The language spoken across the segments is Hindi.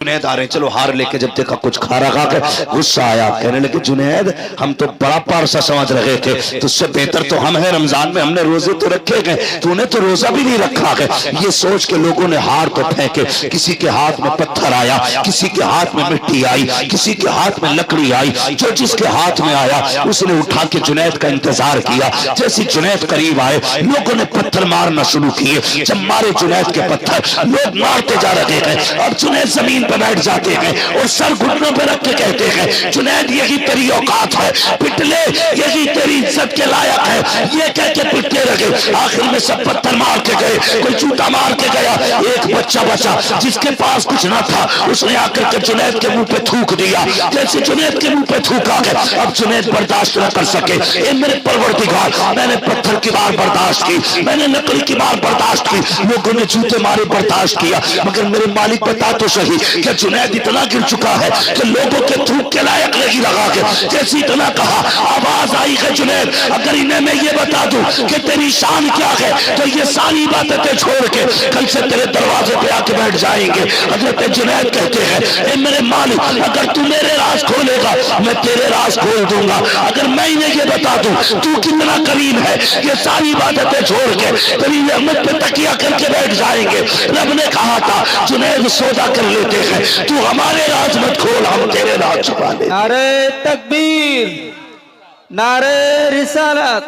जुनैद आ रहे हैं, चलो हार लेके जब देखा कुछ खा रखा के गुस्सा आया, कहने लगे जुनैद हम तो बड़ा पारसा समझ रहे थे, तुझसे बेहतर तो हम हैं, रमजान में हमने रोजे तो रखे गए, तूने तो रोजा भी नहीं रखा है। ये सोच के लोगों ने हार तो फेंके, किसी के हाथ में पत्थर आया, किसी के हाथ में मिट्टी आई, किसी के हाथ में लकड़ी आई, जो जिसके हाथ में आया उसने उठा के जुनैद का इंतजार किया। जैसे जुनैद करीब आए लोगों ने पत्थर मारना शुरू किए, जब मारे जुनैद के पत्थर लोग मारते जा रहे हैं। अब जुनैद जमीन पर बैठ जाते हैं और सर घुटनों पर रख के कहते हैं जुनैद यही तेरी औकात है, पिटले यही तेरी इज्जत के लायक है, ये कह के पिटते रहे। आखिर में सब पत्थर मार के गए, कोई जूता मार के गया, एक बच्चा बचा जिसके पास कुछ ना था, उसने आकर के जुनैद के मुंह पे थूक दिया। जैसे जुनैद के मुंह पे थूका गया, अब जुनैद बर्दाश्त न कर सके, ए मेरे परवरदिगार मैंने पत्थर की मार बर्दाश्त की, मैंने लकड़ी की मार बर्दाश्त की, लोगों ने जूते मारे बर्दाश्त किया, मगर मेरे मालिक बता तो सही कि जुनैद इतना गिर चुका है कि लोगों के थूक के लायक नहीं लगा के। जैसे इतना कहा आवाज आई है जुनैद अगर इन्हें मैं ये बता दूं कि तेरी शान क्या है तो ये सारी बातें छोड़ के कल से तेरे दरवाजे पे आके बैठ जाएंगे। हजरत जुनैद कहते हैं ए मेरे मालिक अगर तू मेरे राज खोलेगा मैं तेरे राज खोल दूंगा, अगर मैं इन्हें ये बता दूं तू कितना करीब है ये सारी बातें छोड़ के तेरी रहमत पे तकिया करके बैठ जाएंगे। रब ने कहा था जुनैद सौदा कर लेते हैं, तू हमारे राज मत खोल हम तेरे राज छुपा ले। नारे तकबीर, नारे रिसालत,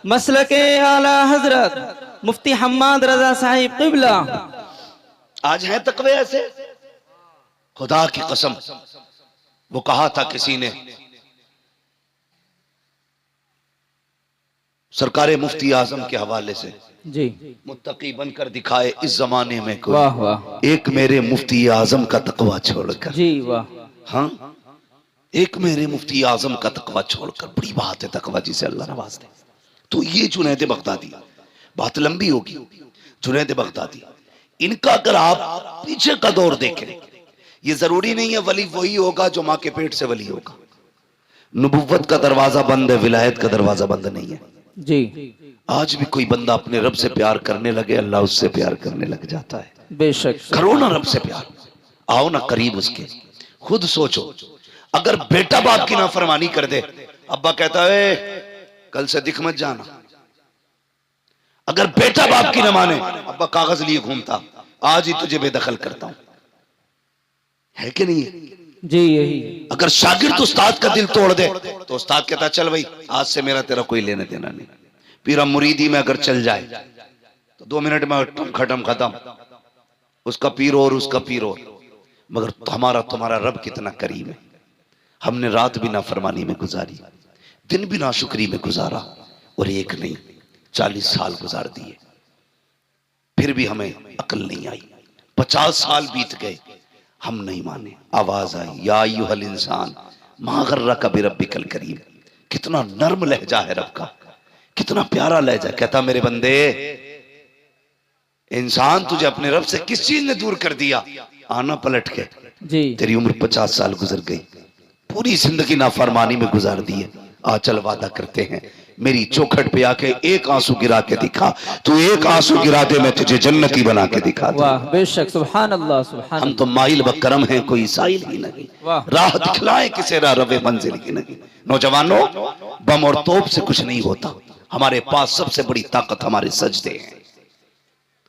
मसलके आला हजरत मुफ्ती हम्माद रजा साहिब क़िबला। आज है तकवे ऐसे, खुदा की कसम। वो कहा था किसी ने सरकार मुफ्ती आजम के हवाले से जी मुत्तकी बनकर दिखाए इस जमाने में कोई, वाह वाह, एक मेरे मुफ्ती आजम का तकवा छोड़कर। जी वाह, हाँ एक मेरे मुफ्ती आजम का तकवा छोड़कर, बड़ी बात है तकवा जिसे अल्लाह नवाज दे। तो ये जुनैद बगदादी, बात लंबी होगी। जुनैद बगदादी इनका अगर आप पीछे का दौर देखें, ये जरूरी नहीं है वली वही होगा जो माँ के पेट से वली होगा। नबुव्वत का दरवाजा बंद है, विलायत का दरवाजा बंद नहीं है जी। आज भी कोई बंदा अपने रब से प्यार करने लगे अल्लाह उससे प्यार करने लग जाता है। बेशक करो ना रब से प्यार, आओ ना करीब उसके। खुद सोचो अगर बेटा बाप की नाफरमानी कर दे, अब्बा कहता है कल से दिख मत जाना। अगर बेटा बाप की न माने, अब्बा कागज लिए घूमता, आज ही तुझे बेदखल करता हूं, है कि नहीं है? जी यही। अगर शागिर्द उस्ताद का दिल तोड़ दे तो उस्ताद कहता चल भाई आज से मेरा तेरा कोई लेने देना नहीं। पीरा मुरीदी में अगर चल जाए तो 2 मिनट में खत्म खत्म, उसका पीर और उसका पीर और। मगर हमारा तुम्हारा रब कितना करीम है। हमने रात भी नाफरमानी में गुजारी, दिन भी नाशुक्री में गुजारा, और एक नहीं 40 साल गुजार दिए, फिर भी हमें अकल नहीं आई। 50 साल बीत गए, हम नहीं माने। आवाज आई या अय्युहल इंसान मा गर्रका बिरब्बिकल करीम। कितना नर्म लहजा है रब का, कितना प्यारा लहजा। कहता मेरे बंदे इंसान तुझे अपने रब से किस चीज ने दूर कर दिया? आना पलट के जी। तेरी उम्र 50 साल गुजर गई, पूरी जिंदगी नाफरमानी में गुजार दी है। आ चल वादा करते हैं, मेरी चौखट पे आके एक आंसू गिरा के दिखा, तू एक आंसू गिरा दे मैं तुझे जन्नती बना के दिखा दूं। वाह बेशक, सुभान अल्लाह सुभान। हम तो माइल बकरम हैं, कोई साइल ही नहीं। वाह। राह दिखलाए किसे राह रवे मंजिल की नहीं। नौजवानों बम और तोप से कुछ नहीं होता, हमारे पास सबसे बड़ी ताकत हमारे सजदे हैं।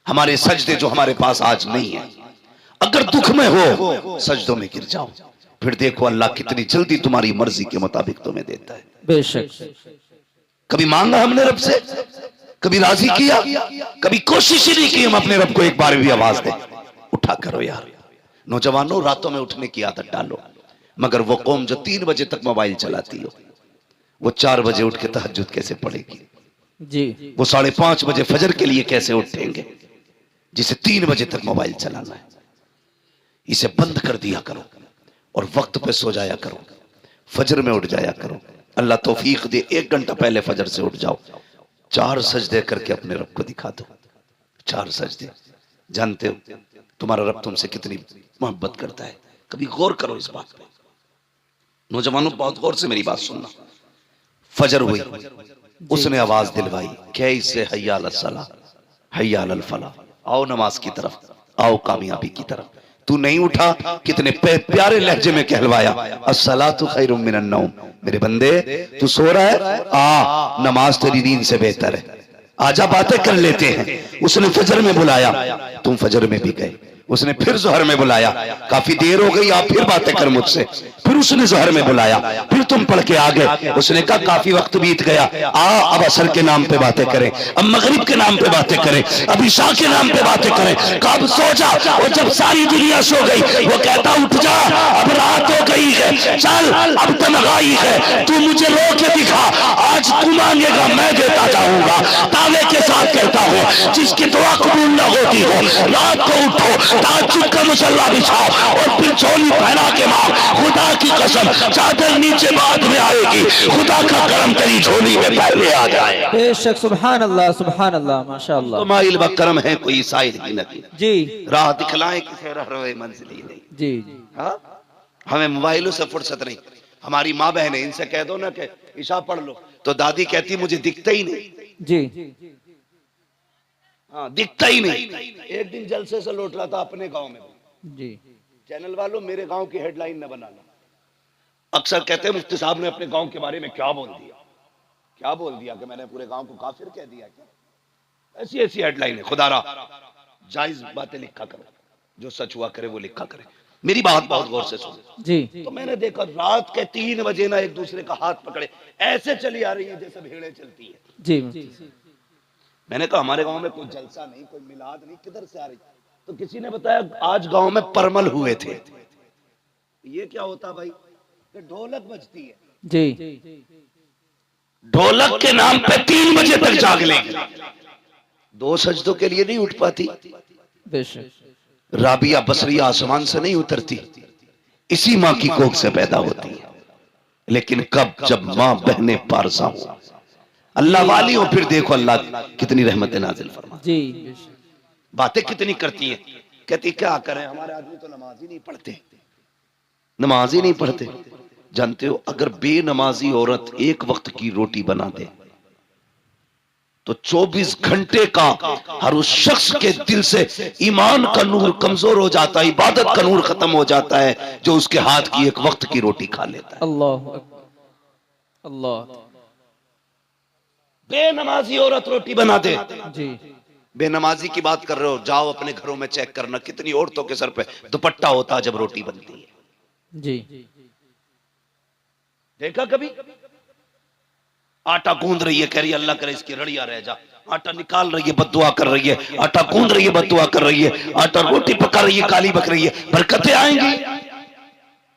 हमारे सजदे जो हमारे पास आज नहीं है। अगर दुख में हो सजदों में गिर जाओ, फिर देखो अल्लाह कितनी जल्दी तुम्हारी मर्जी के मुताबिक तुम्हें देता है। बेशक। कभी मांगा हमने रब से, कभी राजी किया, कभी कोशिश ही नहीं की हम अपने रब को एक बार भी आवाज दे उठा करो यार। नौजवानों रातों में उठने की आदत डालो। मगर वो कौम जो 3 बजे तक मोबाइल चलाती हो, वो 4 बजे उठ के तहज्जुद कैसे पढ़ेगी? जी। वो 5:30 बजे फजर के लिए कैसे उठेंगे जिसे 3 बजे तक मोबाइल चलाना है? इसे बंद कर दिया करो और वक्त पे सो जाया करो, फजर में उठ जाया करो। अल्लाह तौफीक दे 1 घंटा पहले फजर से उठ जाओ, 4 सजदे करके अपने रब को दिखा दो। 4 सजदे। जानते हो तुम्हारा रब तुमसे कितनी मोहब्बत करता है, कभी गौर करो इस बात पे। नौजवानों बहुत गौर से मेरी बात सुनना। फजर हुई, उसने आवाज दिलवाई कैसे हय्या अलस सलाह हय्या अलल फलाह, आओ नमाज की तरफ, आओ कामयाबी की तरफ। तू नहीं उठा, कितने प्यारे लहजे में कहलवाया, अस्सलातु खैरुम मिनन नौम। मेरे बंदे तू सो रहा है, आ नमाज तेरी नींद से बेहतर है, आजा बातें कर लेते हैं। उसने फजर में बुलाया, तुम फजर में भी गए। उसने फिर जोहर में बुलाया, काफी देर हो गई, आप फिर बातें कर मुझसे। फिर उसने जोहर में बुलाया, फिर तुम पढ़ के आ गए। उसने कहा काफी वक्त बीत गया, अब असर के नाम पे बातें करें, अब मगरिब के नाम पे बातें करें, अब ईशा के नाम पे बातें करें। कब सो जा, और जब सारी दुनिया सो गई वो कहता उठ जा, अब रात हो गई है, चल अब तन्हाई है, तू मुझे रो के दिखा, आज तू मांगेगा मैं देता जाऊंगा। दावे के साथ कहता हूँ जिसकी दुआ कबूल न होती हो, रात को उठो, ताज्जुद का मुसल्ला बिछाओ और फिर झोली पहना के मांग। खुदा की कसम चादर नीचे बाद में आएगी, खुदा का करम तेरी झोली में पहले आ जाए। बेशक सुभान अल्लाह माशाअल्लाह। तो माइल व करम है कोई साइल की नहीं जी राह दिखलाए किसे रह रहे मंजिल नहीं। जी हाँ हमें मोबाइलों से फुर्सत नहीं। हमारी माँ बहन है, इनसे कह दो ना कि ईशा पढ़ लो, तो दादी कहती मुझे दिखता ही नहीं। जी हाँ दिखता ही नहीं। एक दिन जलसे से लौट रहा था अपने गांव में। जी चैनल वालों मेरे गांव की हेडलाइन न बनाना। अक्सर कहते हैं मुफ्ती साहब ने अपने गांव के बारे में क्या बोल दिया, क्या बोल दिया कि मैंने पूरे गांव को काफिर कह दिया क्या? ऐसी ऐसी हेडलाइन है। खुदारा जायज बातें लिखा करो, जो सच हुआ करे वो लिखा करे। मेरी बात बहुत गौर से सुनो जी। तो मैंने देखा रात के 3 बजे ना एक दूसरे का हाथ पकड़े ऐसे चली आ रही है जैसे भेड़ें चलती है। जी मैंने कहा हमारे गांव में कोई जलसा नहीं, कोई मिलाद नहीं, किधर से आ रही? तो किसी ने बताया आज गांव में परमल हुए थे। ये क्या होता भाई? ढोलक बजती है। जी ढोलक के नाम पे 3 बजे तक जाग लेगी। 2 सजदों के लिए नहीं उठ पाती। बेशक राबिया बसरिया आसमान से नहीं उतरती, इसी माँ की कोख से पैदा होती है। लेकिन कब? जब माँ बहने पारसा हो, अल्लाह वाली हो, फिर देखो अल्लाह कितनी रहमत नाजिल फरमा। जी बातें कितनी करती है। कहती क्या करें, हमारे आदमी तो नमाज ही नहीं पढ़ते, नमाज ही नहीं पढ़ते। जानते हो अगर बेनमाजी औरत एक वक्त की रोटी बना दे तो 24 घंटे का हर उस शख्स के दिल से ईमान का नूर कमजोर हो जाता है, इबादत का नूर खत्म हो जाता है जो उसके हाथ की एक वक्त की रोटी खा लेता है। अल्लाह अल्लाह। बेनमाजी औरत रोटी बना दे। जी बेनमाजी की बात कर रहे हो, जाओ अपने घरों में चेक करना कितनी औरतों के सर पे दुपट्टा होता है जब रोटी बनती है। जी देखा कभी? आटा गूंद रही है, कह रही है अल्लाह करे इसकी रड़िया रह जा। आटा निकाल रही है, बद्दुआ कर रही है। आटा गूंद रही है, बद्दुआ कर रही है। आटा रोटी पका रही है, काली बक रही है। बरकतें आएंगी।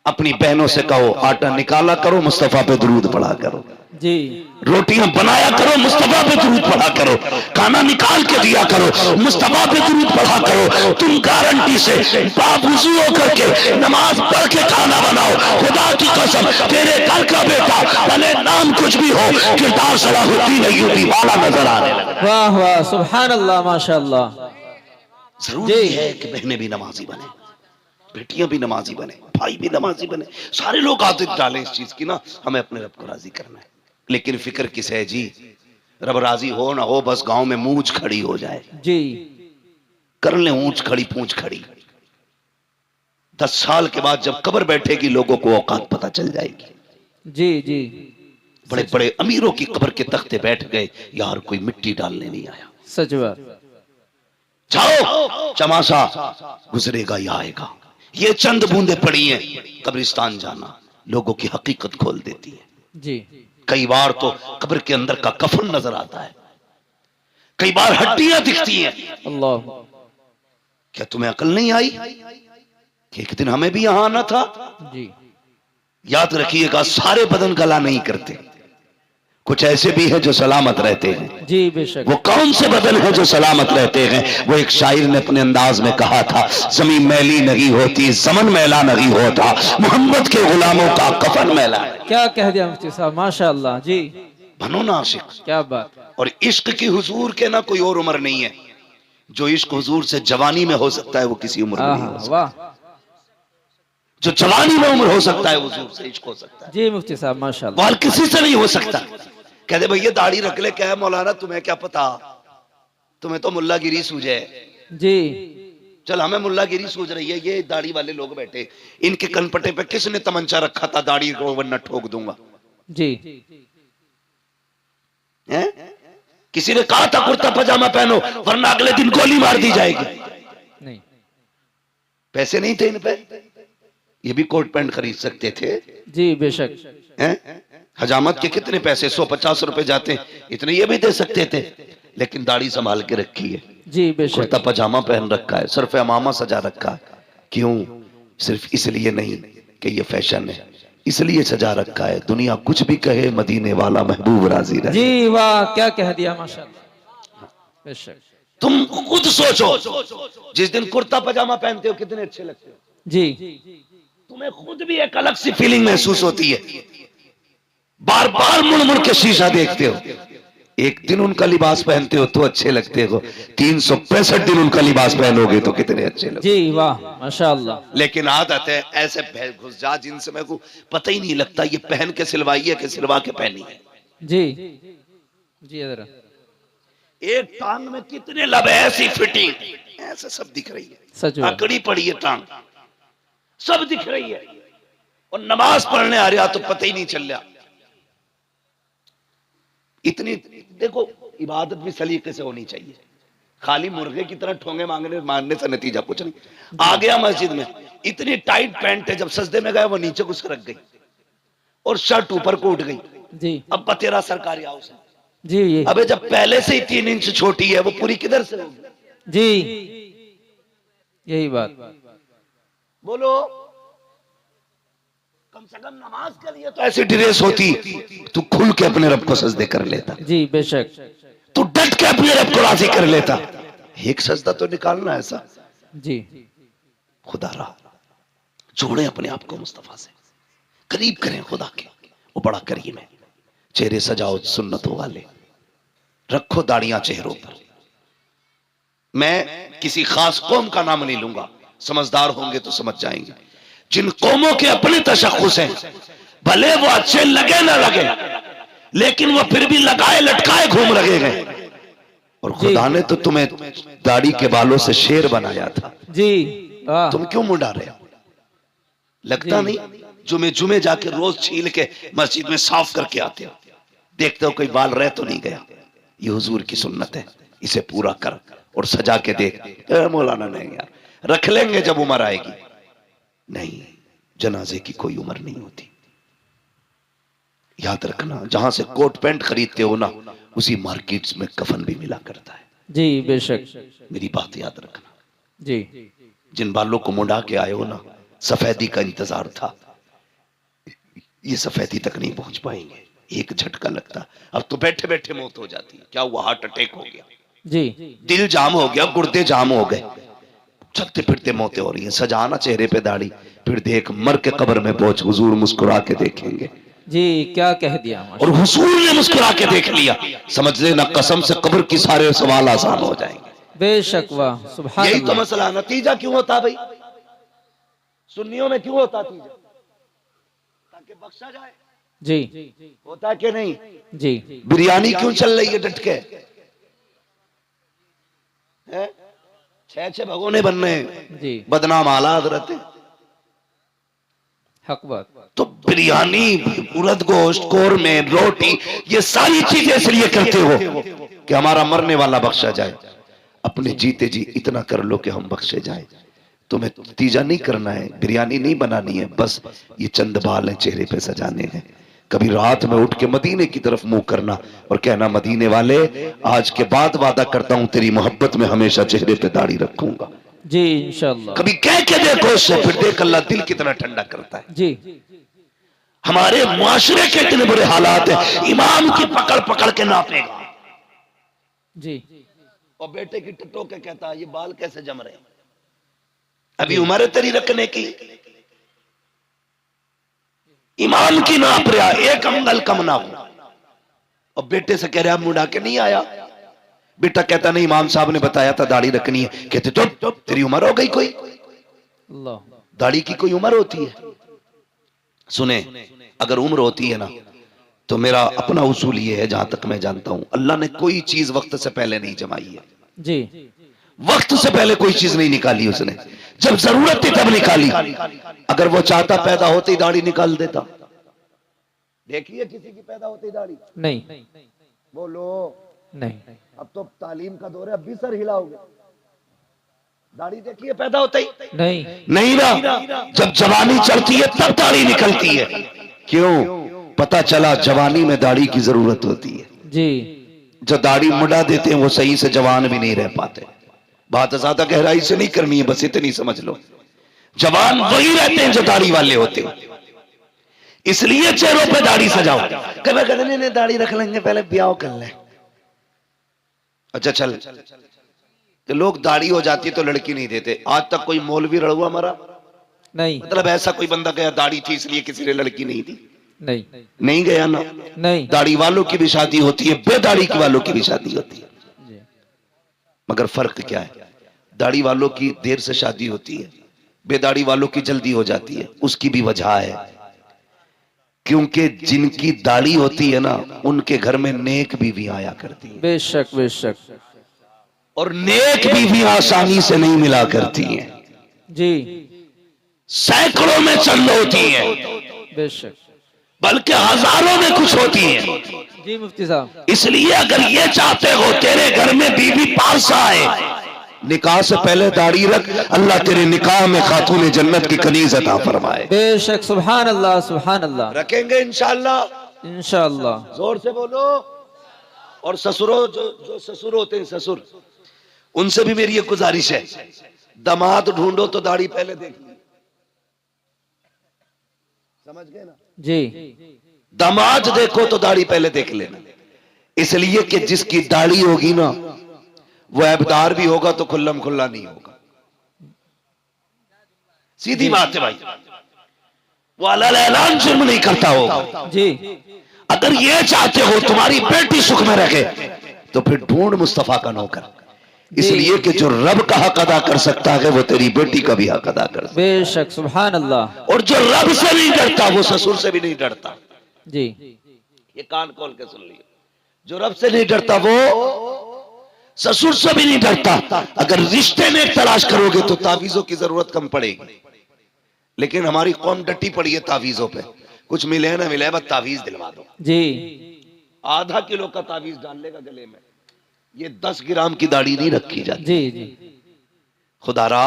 अपनी बहनों से कहो आटा निकाला करो, मुस्तफा पे दुरूद पढ़ा करो। जी रोटियां बनाया करो, मुस्तफा पे दुरूद पढ़ा करो। खाना निकाल के दिया करो, मुस्तफा पे दुरूद पढ़ा करो। तुम गारंटी से बावुज़ू होकर के नमाज पढ़ के खाना बनाओ। खुदा की कसम तेरे घर का बेटा भले नाम कुछ भी हो, किरदार सलाहुद्दीन अय्यूबी वाला नजर आने लगा। वाह वाह सुभान अल्लाह माशाअल्लाह। जरूरी है कि बहनें भी नमाजी बने, बेटियां भी नमाजी बने, भाई भी नमाजी बने। सारे लोग आदत डालें इस चीज की ना, हमें अपने रब को राजी करना है। लेकिन फिक्र किस है जी? रब राजी हो ना हो, बस गांव में मूंछ खड़ी हो जाए। जी कर ले ऊंच खड़ी पूंछ खड़ी। 10 साल के बाद जब कब्र बैठेगी लोगों को औकात पता चल जाएगी। जी जी बड़े बड़े अमीरों की कब्र के तख्ते बैठ गए, यार कोई मिट्टी डालने नहीं आया। सच बात। जाओ चमासा गुजरेगा या आएगा। ये चंद बूंदे पड़ी हैं, कब्रिस्तान जाना लोगों की हकीकत खोल देती है। जी कई बार तो कब्र के अंदर का कफन नजर आता है, कई बार हड्डियां दिखती हैं। अल्लाह। क्या तुम्हें अकल नहीं आई कि एक दिन हमें भी यहां आना था? जी याद रखिएगा सारे बदन गला नहीं करते, कुछ ऐसे भी हैं जो सलामत रहते हैं। जी बेशक। वो कौन से बदन हैं जो सलामत रहते हैं? वो एक शायर ने अपने अंदाज में कहा था, जमीन मैली नहीं होती, ज़मन मैला नहीं होता, मोहम्मद के गुलामों का कफन मैला है। क्या कह दिया मुफ्ती साहब, माशाअल्लाह। जी बनो ना आशिक। क्या बात। और इश्क की हुजूर के ना कोई और उम्र नहीं है। जो इश्क हुजूर से जवानी में हो सकता है वो किसी उम्र में नहीं हो सकता। वाह। जो जवानी में उम्र हो सकता है हुजूर से इश्क हो सकता है। जी मुफ्ती साहब माशाअल्लाह। वाल किसी से नहीं हो सकता। कहते भैया दाढ़ी रख ले, क्या है मौलाना तुम्हें क्या पता, तुम्हें तो मुल्लागिरी सूझे। जी चल हमें मुल्लागिरी सूझ रही है, ये दाढ़ी वाले लोग बैठे, इनके कनपटे पे किसने तमंचा रखा था दाढ़ी को वरना ठोक दूंगा? जी हैं? किसी ने कहा था कुर्ता पजामा पहनो वरना अगले दिन गोली मार दी जाएगी? नहीं। पैसे नहीं थे इन पे, ये भी कोट पैंट खरीद सकते थे। जी बेशक। हैं? हजामत के कितने पैसे, 150 रुपए जाते हैं, इतने ये भी दे सकते थे, लेकिन दाढ़ी संभाल के रखी है, जी बेशक। कुर्ता पजामा पहन रखा है, सर पे अमामा सजा रखा है। क्यों? सिर्फ इसलिए नहीं कि ये फैशन है, इसलिए सजा रखा है दुनिया कुछ भी कहे मदीने वाला महबूब राजी रहे। जी वाह, क्या कह दिया माशाल्लाह। बेशक। तुम खुद सोचो, जिस दिन कुर्ता पजामा पहनते हो कितने अच्छे लगते हो, जी तुम्हें खुद भी एक अलग सी फीलिंग महसूस होती है, बार बार मुड़ मुड़ के शीशा देखते हो। एक दिन उनका लिबास पहनते हो तो अच्छे लगते हो, 365 दिन उनका लिबास पहनोगे तो कितने अच्छे लगते। जी वाह माशाल्लाह। लेकिन आदत है ऐसे घुस जा जिनसे मेरे को पता ही नहीं लगता ये पहन के सिलवाई है कि सिलवा के पहनी है। जी जी जरा एक टांग में कितने लब है, ऐसी फिटिंग ऐसे सब दिख रही है, सच में। अकड़ी पड़ी है टांग, सब दिख रही है, और नमाज पढ़ने आ रहा तो पता ही नहीं चल रहा। इतनी देखो इबादत भी सलीके से होनी चाहिए, खाली मुर्गे की तरह ठोंगे मारने से नतीजा कुछ नहीं। आ गया मस्जिद में, इतनी टाइट पैंट है, जब सजदे में गया वो नीचे घुस रख गई और शर्ट ऊपर को उठ गई। जी अब तेरा सरकारी हाउस है। जी ये अबे जब पहले से ही 3 इंच छोटी है वो पूरी किधर से होगी? जी यही बात। बोलो, कम से कम नमाज के लिए तो ऐसी ड्रेस होती, तू खुल के अपने रब को सजदे कर लेता, जी बेशक। तू डट के अपने रब को राजी कर लेता। एक सजदा तो निकालना ऐसा। जी खुदा रहा जोड़े अपने आप को मुस्तफा से, करीब करें खुदा के, वो बड़ा करीम है। चेहरे सजाओ सुन्नतों वाले, रखो दाढ़ियां चेहरों पर। मैं किसी खास कौम का नाम नहीं लूंगा, समझदार होंगे तो समझ जाएंगे। जिन कौमों के अपने तशख्खुस हैं, भले वो अच्छे लगे ना लगे, लेकिन वो फिर भी लगाए लटकाए घूम रहे हैं। और खुदा ने तो तुम्हें दाढ़ी के बालों से शेर बनाया था। जी वाह। तुम क्यों मुंडा रहे हो? लगता नहीं जुमे जुमे जाके रोज छील के मस्जिद में साफ करके आते हो, देखते हो कोई बाल रह तो नहीं गया। ये हुजूर की सुन्नत है, इसे पूरा कर और सजा के देख। मौलाना नहीं यार, रख लेंगे जब उम्र आएगी। नहीं, जनाजे की कोई उम्र नहीं होती। याद रखना, जहां से कोट पैंट खरीदते हो ना, उसी मार्केट्स में कफन भी मिला करता है। जी बेशक। मेरी बात याद रखना। जी जिन बालों को मुंडा के आए हो ना, सफेदी का इंतजार था, ये सफेदी तक नहीं पहुंच पाएंगे। एक झटका लगता, अब तो बैठे बैठे मौत हो जाती है। क्या हुआ? हार्ट अटैक हो गया, जी दिल जाम हो गया, गुर्दे जाम हो गए, चलते फिरते मौतें हो रही हैं। सजाना चेहरे पे दाढ़ी, फिर देख मर के कब्र में पहुंच हुजूर मुस्कुरा के देखेंगे। जी क्या कह दिया और माशाल्लाह। हुजूर ने मुस्कुरा के देख लिया, समझ लेना कसम से कब्र की सारे सवाल आसान हो जाएंगे। बेशक वाह सुभान यही तो अल्लाह। मसला। नतीजा क्यों होता भाई? सुन्नियों में क्यों होता नतीजा? ताकि बख्शा जाए। जी होता है कि नहीं? जी बिरयानी क्यों चल रही है डट के? 6 भगोने बन रहे हैं, जी बदनाम आला हजरत है। हक बात। तो बिरयानी, उड़द गोश्त, कोरमे, रोटी, ये सारी चीजें इसलिए करते हो कि हमारा मरने वाला बख्शा जाए। अपने जीते जी इतना कर लो कि हम बख्शे जाए। तुम्हें नतीजा नहीं करना है, बिरयानी नहीं बनानी है, बस ये चंद बाल हैं चेहरे पे सजाने हैं। कभी रात में उठ के मदीने की तरफ मुंह करना और कहना, मदीने वाले आज के बाद वादा करता हूं तेरी मोहब्बत में हमेशा चेहरे पे दाढ़ी रखूंगा। जी इंशाल्लाह। कभी कह के देखो उससे, फिर देख अल्लाह दिल कितना ठंडा करता है। जी हमारे मुआशरे के इतने बुरे हालात हैं, इमाम की पकड़ पकड़ के नापेगा जी और बेटे की टटो के कहता है ये बाल कैसे जम रहे हैं, अभी उम्र है तेरी रखने की। इमाम की नाप रहा, एक अंगल कम ना हो। और बेटे से कह रहा मुड़ा के नहीं आया। बेटा कहता नहीं, इमाम साहब ने बताया था दाढ़ी रखनी है। कहते तो तेरी उम्र हो गई कोई? अल्लाह। दाढ़ी की कोई उम्र होती है? सुने, अगर उम्र होती है ना, तो मेरा अपना उसूल ये है, जहां तक मैं जानता हूं, अल्लाह ने कोई चीज वक्त से पहले नहीं जमाई है। जी वक्त से पहले कोई चीज नहीं निकाली उसने, जब जरूरत थी तब निकाली। अगर वो चाहता पैदा होते ही दाढ़ी निकाल देता। देखिए किसी की पैदा होते ही दाढ़ी, नहीं बोलो नहीं अब तो तालीम का दौर है, अब भी सर हिलाओगे। दाढ़ी देखिए पैदा होता ही नहीं नहीं ना, जब जवानी चढ़ती है तब दाढ़ी निकलती है। क्यों? पता चला जवानी में दाढ़ी की जरूरत होती है। जी। जो दाढ़ी मुड़ा देते हैं वो सही से जवान भी नहीं रह पाते। बात ज्यादा गहराई से नहीं करनी है, बस इतनी समझ लो। जवान वही रहते हैं जो दाढ़ी वाले होते हैं। इसलिए चेहरों पे दाढ़ी सजाओ। कभी कहते नहीं दाढ़ी रख लेंगे, पहले ब्याह कर ले। अच्छा चल, तो लोग दाढ़ी हो जाती है तो लड़की नहीं देते। आज तक कोई मौलवी रड़ुआ मरा? नहीं मतलब ऐसा कोई बंदा गया दाढ़ी थी इसलिए किसी ने लड़की नहीं दी? नहीं नहीं गया ना। नहीं। दाढ़ी वालों की भी शादी होती है, बेदाढ़ी की वालों की भी शादी होती है। जी। मगर फर्क क्या है? दाढ़ी वालों की देर से शादी होती है, बेदाढ़ी वालों की जल्दी हो जाती है। उसकी भी वजह है, क्योंकि जिनकी दाढ़ी होती है ना उनके घर में नेक बीवी आया करती है। बेशक बेशक। और नेक बीवी आसानी से नहीं मिला करती हैं। जी। सैकड़ों में चंद होती हैं, बेशक। बल्कि हजारों में कुछ होती हैं। जी मुफ्ती साहब। इसलिए अगर ये चाहते हो तेरे घर में बीवी पास आए, निकाह से पहले दाढ़ी रख, अल्लाह तेरे निकाह में खातून जन्नत की कनीज अता फरमाए। बेशक। सुभान अल्लाह सुभान अल्लाह। रखेंगे इंशाअल्लाह। इंशाअल्लाह। जोर से बोलो। और ससुरों, जो ससुर होते हैं, ससुर, उनसे भी मेरी एक गुजारिश है, दामाद ढूंढो तो दाढ़ी पहले देख ली। समझ गए ना? जी। दामाद देखो तो दाढ़ी पहले देख लेना। इसलिए कि जिसकी दाढ़ी होगी ना वो ऐबदार भी होगा तो खुल्लम खुल्ला नहीं होगा। सीधी बात है भाई, वो अलल ऐलान जुर्म नहीं करता होगा। जी। अगर ये चाहते हो तुम्हारी बेटी सुख में रखे तो फिर ढूंढ मुस्तफा का नौकर। इसलिए कि जो रब का हक अदा कर सकता है वो तेरी बेटी का भी हक अदा कर सकता है। बेशक। सुभान अल्लाह। और जो रब से नहीं डरता वो ससुर से भी नहीं डरता। जी। ये कान खोल के सुन लियो, जो रब से नहीं डरता वो ससुर से भी नहीं डरता। अगर रिश्ते में तलाश करोगे तो तावीजों की जरूरत कम पड़ेगी। लेकिन हमारी कौम डटी पड़ी है तावीजों पे, कुछ मिले ना मिले बस तावीज दिलवा दो। जी। आधा किलो का तावीज डाल लेगा गले में, ये 10 ग्राम की दाढ़ी नहीं रखी जाती। जी जी। खुदारा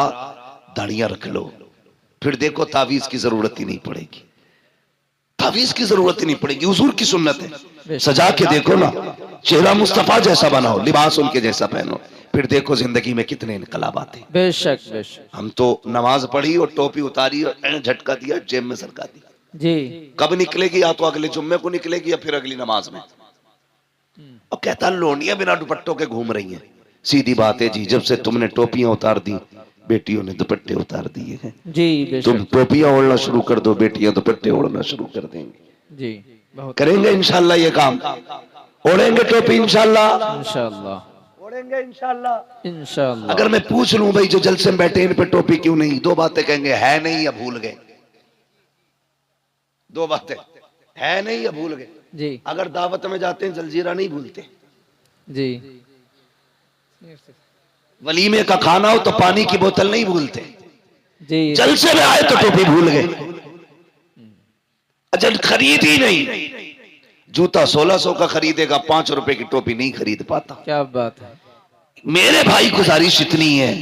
दाढ़ियां रख लो, फिर देखो तावीज की जरूरत ही नहीं पड़ेगी। तावीज की जरूरत ही नहीं पड़ेगी, हुजूर की सुन्नत है। सजा के देखो ना, चेहरा मुस्तफा जैसा बनाओ, लिबास उनके जैसा पहनो, फिर देखो जिंदगी में कितने इनकलाब आते। बेशक बेशक। हम तो नमाज पढ़ी और टोपी उतारी और झटका दिया, जेब में सरका दी। जी। कब निकलेगी? या तो अगले जुम्मे को निकलेगी या फिर अगली नमाज में। अब कहता लोनियां बिना दुपट्टों के घूम रही हैं। सीधी बात है जी, जब से तुमने टोपियां उतार दी बेटियों ने दुपट्टे उतार दिए हैं। जी बेशक। तुम टोपियां ओढ़ना शुरू कर दो, बेटियां दुपट्टे ओढ़ना शुरू कर देंगी। जी। बहुत। करेंगे इंशाल्लाह ये काम, ओढ़ेंगे टोपी इंशाल्लाह, इंशाअल्लाह। ओढ़ेंगे इंशाल्लाह। इंशाअल्लाह। अगर मैं पूछ लूं भाई जो जलसे में बैठे इन पे टोपी क्यों नहीं, दो बातें कहेंगे, है नहीं या भूल गए। दो बातें, है नहीं या भूल गए। जी। अगर दावत में जाते हैं जलजीरा नहीं भूलते, जी। वलीमे का खाना हो तो पानी की बोतल नहीं भूलते, जी। जलसे में आए तो टोपी भूल गए। अच्छा खरीद ही नहीं, जूता 1600 का खरीदेगा, 5 रुपए की टोपी नहीं खरीद पाता। क्या बात है। मेरे भाई गुजारिश इतनी है,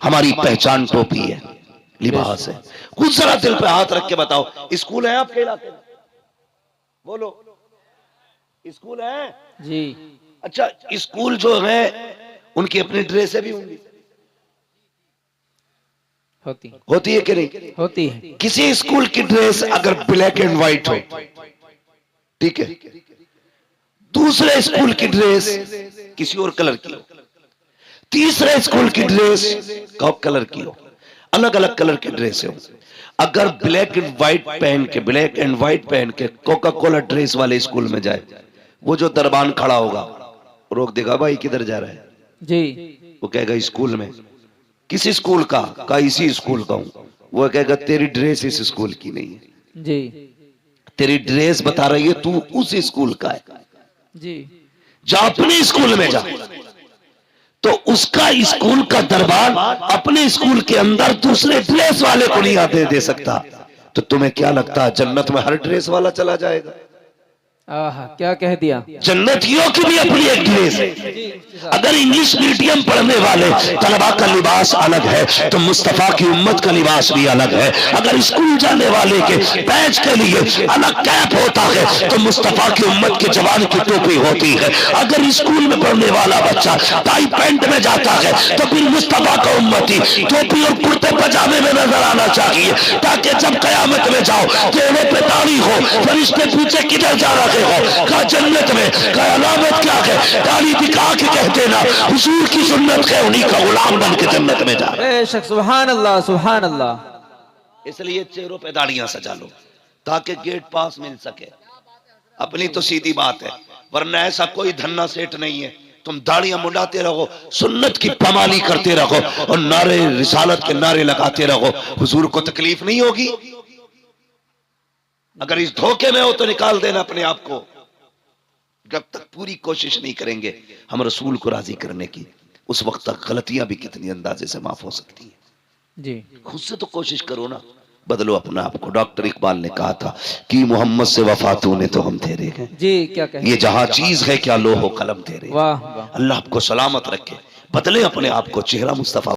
हमारी पहचान टोपी है, लिबास है। कुछ जरा दिल पे हाथ रख के बताओ, स्कूल है आपके इलाके में? बोलो, स्कूल है? जी। अच्छा स्कूल जो है उनकी अपनी ड्रेसें भी होंगी, होती है कि नहीं? होती है। किसी स्कूल की ड्रेस अगर ब्लैक एंड व्हाइट हो, ठीक है, दूसरे स्कूल की ड्रेस किसी और कलर की हो, तीसरे स्कूल की ड्रेस कलर की हो, अलग अलग कलर की ड्रेस हो, अगर ब्लैक एंड व्हाइट पहन के, ब्लैक एंड व्हाइट पहन के कोका कोला ड्रेस वाले स्कूल में जाए, वो जो दरबान खड़ा होगा रोक देगा, भाई किधर जा रहा है जी। वो कहेगा स्कूल में। किस स्कूल का इसी स्कूल का हूं। वो कहेगा तेरी ड्रेस इस स्कूल की नहीं है जी। तेरी ड्रेस बता रही है तू उस स्कूल का है जी। जा अपने स्कूल में जा। तो उसका स्कूल का दरबार अपने स्कूल के अंदर दूसरे ड्रेस वाले को नहीं आते दे सकता। तो तुम्हें क्या लगता है जन्नत में हर ड्रेस वाला चला जाएगा? आहा, क्या कह दिया। जन्नतियों की भी अपनी एक ड्रेस है। अगर इंग्लिश मीडियम पढ़ने वाले तलबा का लिबास अलग है तो मुस्तफा की उम्मत का लिबास भी अलग है। अगर स्कूल जाने वाले के बैच के लिए अलग कैप होता है तो मुस्तफा की उम्मत के जवान की टोपी होती है। अगर स्कूल में पढ़ने वाला बच्चा टाई पैंट में जाता है तो फिर मुस्तफा का उम्मती टोपी और कुर्ते पजामे में नजर आना चाहिए, ताकि जब कयामत में जाओ चेहरे पे दाढ़ी हो, फरिश्ते पूछे किधर जा रहे हो, कहा जन्नत में, कहा अलामत क्या है, दाढ़ी दिखा के कहते ना हुजूर की सुन्नत है, उन्हीं का गुलाम बन के जन्नत में जा रहे। बेशक, सुभान अल्लाह सुभान अल्लाह। इसलिए चेहरों पे दाढ़ियां सजा लो ताकि गेट पास मिल सके। अपनी तो सीधी बात है, वरना ऐसा कोई धन्ना सेठ नहीं है। तुम दाढ़ियां मुंडाते रहो, सुन्नत की पमाली करते रहो और नारे रिसालत के नारे लगाते रहो, हुजूर को तकलीफ नहीं होगी। अगर इस धोखे में हो तो निकाल देना अपने आप को। जब तक पूरी कोशिश नहीं करेंगे हम रसूल को राजी करने की, उस वक्त तक गलतियां भी कितनी अंदाजे से माफ हो सकती है। जी, खुद से तो कोशिश करो ना, बदलो अपना आप को। डॉक्टर इकबाल ने कहा था कि मोहम्मद से वफा तूने तो हम तेरे हैं, जी, क्या कह, ये जहां चीज है क्या लोहो कलम तेरे। वाह वाह। अल्लाह आपको सलामत रखे, बदले अपने आप को, चेहरा मुस्तफा